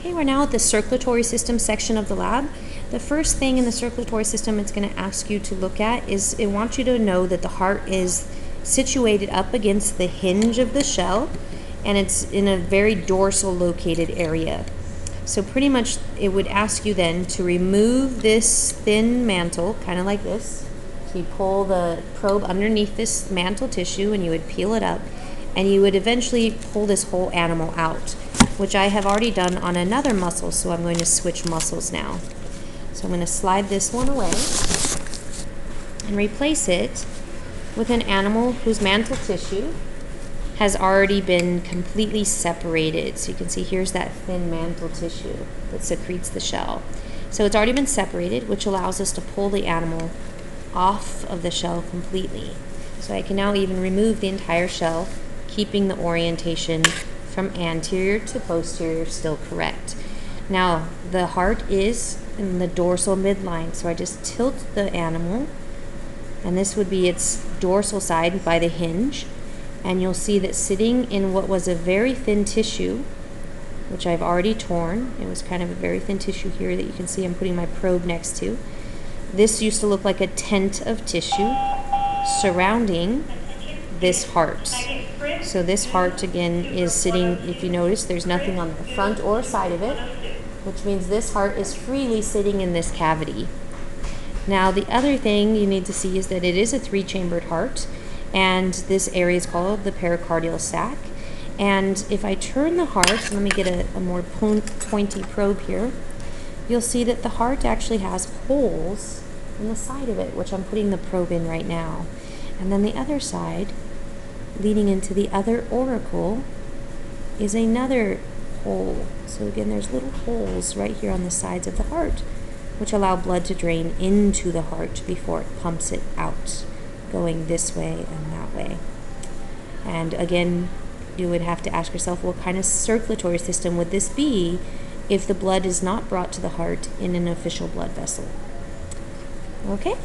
Okay, we're now at the circulatory system section of the lab. The first thing in the circulatory system it's going to ask you to look at is it wants you to know that the heart is situated up against the hinge of the shell, and it's in a very dorsal located area. So pretty much it would ask you then to remove this thin mantle, kind of like this. So you pull the probe underneath this mantle tissue and you would peel it up, and you would eventually pull this whole animal out, which I have already done on another mussel, so I'm going to switch mussels now. So I'm going to slide this one away and replace it with an animal whose mantle tissue has already been completely separated. So you can see here's that thin mantle tissue that secretes the shell. So it's already been separated, which allows us to pull the animal off of the shell completely. So I can now even remove the entire shell, keeping the orientation from anterior to posterior still correct. Now the heart is in the dorsal midline, so I just tilt the animal, and this would be its dorsal side by the hinge, and you'll see that sitting in what was a very thin tissue, which I've already torn, it was kind of a very thin tissue here that you can see I'm putting my probe next to. This used to look like a tent of tissue surrounding this heart. So this heart again is sitting, if you notice, there's nothing on the front or side of it, which means this heart is freely sitting in this cavity. Now the other thing you need to see is that it is a three-chambered heart, and this area is called the pericardial sac. And if I turn the heart, let me get a more pointy probe here, you'll see that the heart actually has holes in the side of it, which I'm putting the probe in right now. And then the other side, leading into the other auricle, is another hole. So again, there's little holes right here on the sides of the heart, which allow blood to drain into the heart before it pumps it out, going this way and that way. And again, you would have to ask yourself, what kind of circulatory system would this be if the blood is not brought to the heart in an official blood vessel? Okay.